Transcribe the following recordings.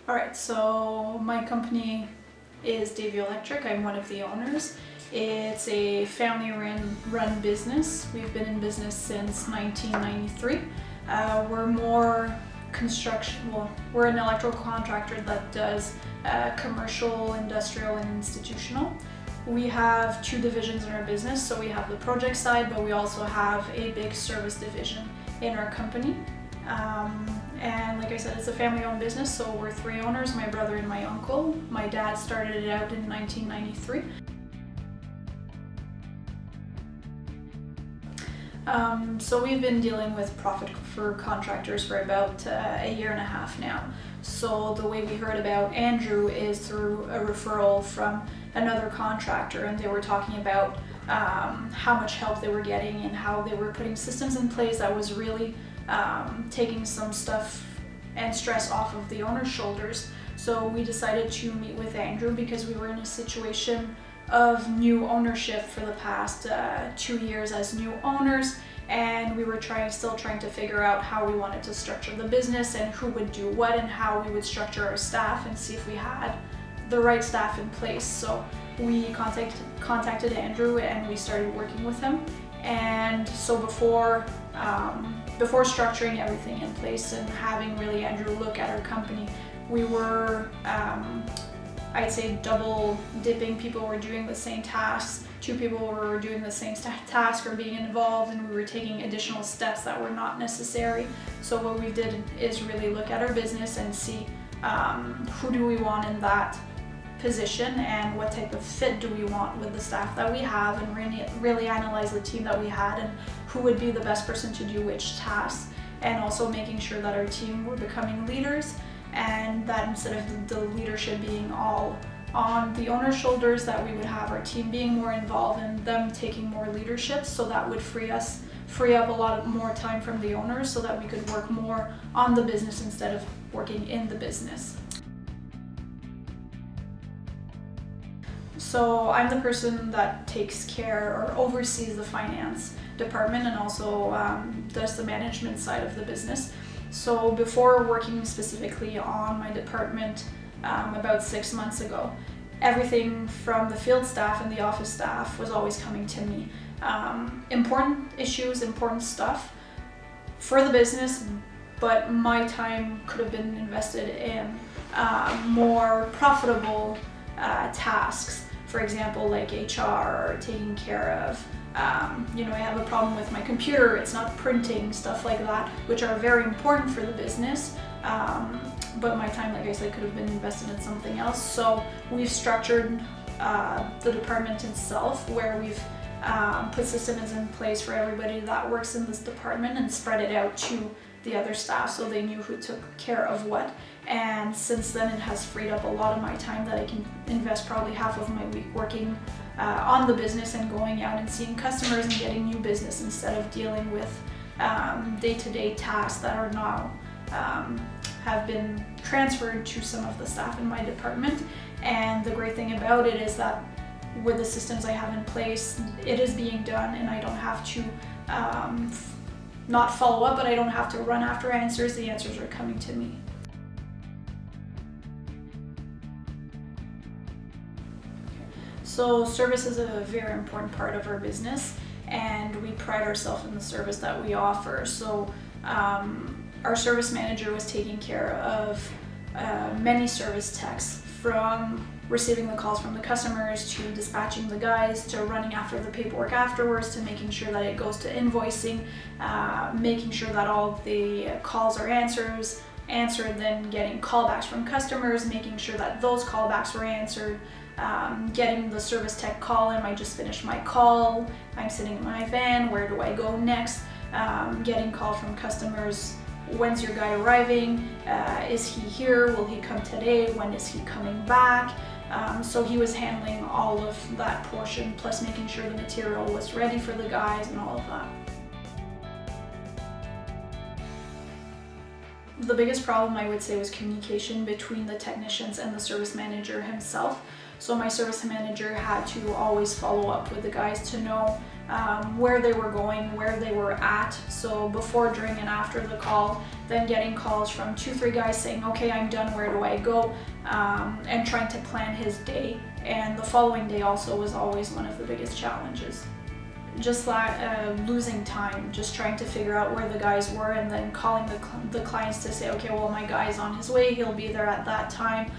Alright, so my company is Davy Electric. I'm one of the owners. It's a family-run business. We've been in business since 1993. We're more construction, we're an electrical contractor that does commercial, industrial, and institutional. We have two divisions in our business, so we have the project side, but we also have a big service division in our company. And like I said, it's a family-owned business, so we're three owners, my brother and my uncle. My dad started it out in 1993. So we've been dealing with profit for contractors for about a year and a half now. So the way we heard about Andrew is through a referral from another contractor, and they were talking about how much help they were getting and how they were putting systems in place that was really taking some stuff and stress off of the owner's shoulders. So we decided to meet with Andrew because we were in a situation of new ownership for the past 2 years as new owners, and we were still trying to figure out how we wanted to structure the business and who would do what and how we would structure our staff and see if we had the right staff in place. So we contacted Andrew and we started working with him. And so before structuring everything in place and having really Andrew look at our company, we were I'd say double dipping. People were doing the same tasks, two people were doing the same task or being involved, and we were taking additional steps that were not necessary. So what we did is really look at our business and see who do we want in that position and what type of fit do we want with the staff that we have, and really analyze the team that we had and who would be the best person to do which tasks, and also making sure that our team were becoming leaders, and that instead of the leadership being all on the owner's shoulders, that we would have our team being more involved and them taking more leadership, so that would free up a lot more time from the owners so that we could work more on the business instead of working in the business. So I'm the person that takes care or oversees the finance department and also does the management side of the business. So before working specifically on my department about 6 months ago, everything from the field staff and the office staff was always coming to me. Important issues, important stuff for the business, but my time could have been invested in more profitable tasks. For example, like HR or taking care of, I have a problem with my computer, it's not printing, stuff like that, which are very important for the business. But my time, like I said, could have been invested in something else. So we've structured the department itself where we've put systems in place for everybody that works in this department and spread it out to the other staff so they knew who took care of what. And since then it has freed up a lot of my time that I can invest probably half of my week working on the business and going out and seeing customers and getting new business instead of dealing with day-to-day tasks that are now have been transferred to some of the staff in my department. And the great thing about it is that with the systems I have in place, it is being done, and I don't have to not follow up, but I don't have to run after answers. The answers are coming to me. So service is a very important part of our business, and we pride ourselves in the service that we offer. So our service manager was taking care of many service techs, from receiving the calls from the customers to dispatching the guys to running after the paperwork afterwards to making sure that it goes to invoicing, making sure that all the calls are answered, then getting callbacks from customers, making sure that those callbacks were answered, getting the service tech call in, I just finished my call, I'm sitting in my van, where do I go next, getting call from customers, when's your guy arriving, is he here, will he come today, when is he coming back. So he was handling all of that portion, plus making sure the material was ready for the guys and all of that. The biggest problem, I would say, was communication between the technicians and the service manager himself. So my service manager had to always follow up with the guys to know where they were going, where they were at. So before, during, and after the call, then getting calls from 2-3 guys saying, okay, I'm done, where do I go? And trying to plan his day. And the following day also was always one of the biggest challenges. Just losing time, just trying to figure out where the guys were, and then calling the clients to say, okay, well, my guy's on his way, he'll be there at that time.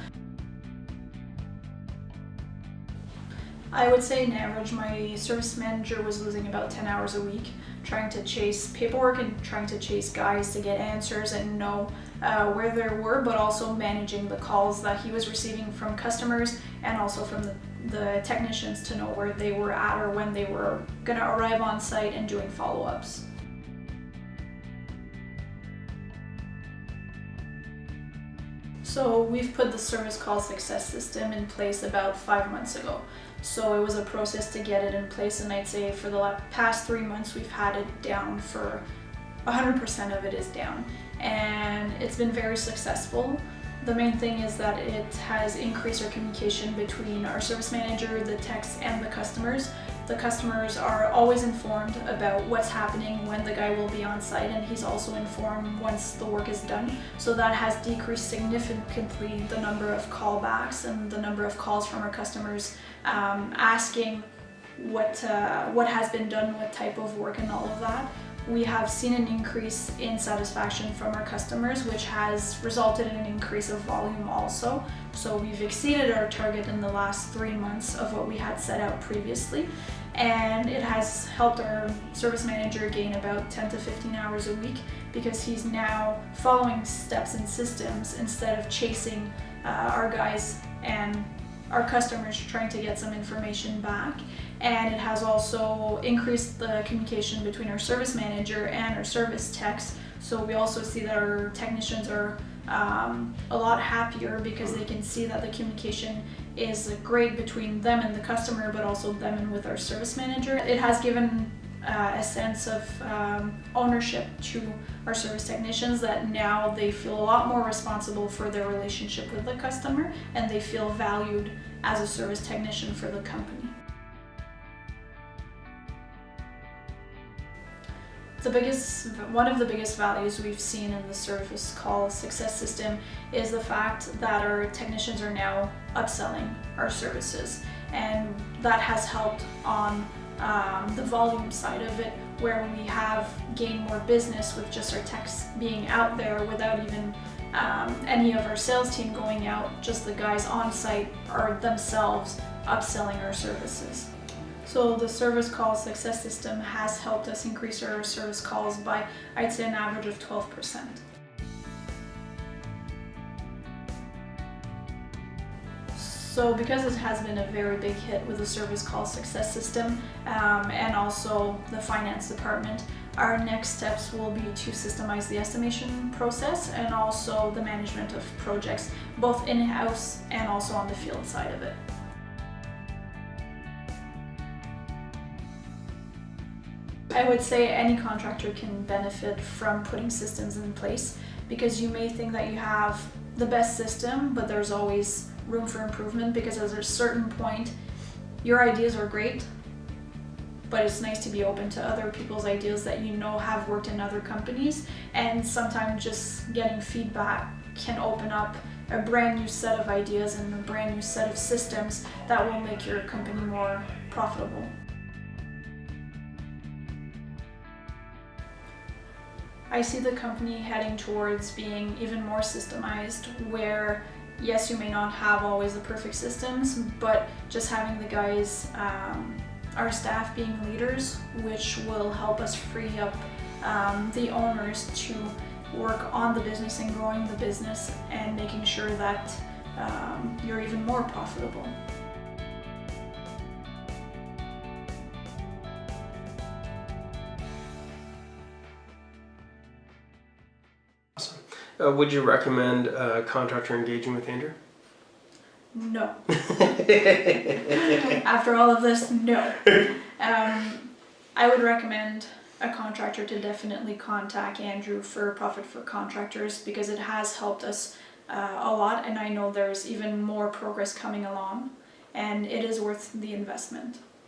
I would say on average my service manager was losing about 10 hours a week trying to chase paperwork and trying to chase guys to get answers and know where they were, but also managing the calls that he was receiving from customers and also from the technicians to know where they were at or when they were going to arrive on site and doing follow-ups. So we've put the service call success system in place about 5 months ago. So it was a process to get it in place, and I'd say for the past 3 months we've had it down for 100% of it is down, and it's been very successful. The main thing is that it has increased our communication between our service manager, the techs, and the customers. The customers are always informed about what's happening, when the guy will be on site, and he's also informed once the work is done. So that has decreased significantly the number of callbacks and the number of calls from our customers asking what has been done, what type of work, and all of that. We have seen an increase in satisfaction from our customers, which has resulted in an increase of volume also. So we've exceeded our target in the last 3 months of what we had set out previously, and it has helped our service manager gain about 10 to 15 hours a week because he's now following steps and systems instead of chasing our guys and our customers trying to get some information back. And it has also increased the communication between our service manager and our service techs. So we also see that our technicians are a lot happier because they can see that the communication is great between them and the customer, but also them and with our service manager. It has given a sense of ownership to our service technicians, that now they feel a lot more responsible for their relationship with the customer, and they feel valued as a service technician for the company. One of the biggest values we've seen in the service call success system is the fact that our technicians are now upselling our services, and that has helped on the volume side of it, where we have gained more business with just our techs being out there without even any of our sales team going out. Just the guys on site are themselves upselling our services. So the service call success system has helped us increase our service calls by, I'd say, an average of 12%. So because it has been a very big hit with the service call success system and also the finance department, our next steps will be to systemize the estimation process and also the management of projects, both in-house and also on the field side of it. I would say any contractor can benefit from putting systems in place, because you may think that you have the best system, but there's always room for improvement, because at a certain point your ideas are great, but it's nice to be open to other people's ideas that you know have worked in other companies, and sometimes just getting feedback can open up a brand new set of ideas and a brand new set of systems that will make your company more profitable. I see the company heading towards being even more systemized, where yes, you may not have always the perfect systems, but just having the guys, our staff being leaders, which will help us free up the owners to work on the business and growing the business and making sure that you're even more profitable. Would you recommend a contractor engaging with Andrew? No. After all of this, no. I would recommend a contractor to definitely contact Andrew for Profit for Contractors, because it has helped us a lot, and I know there's even more progress coming along, and it is worth the investment.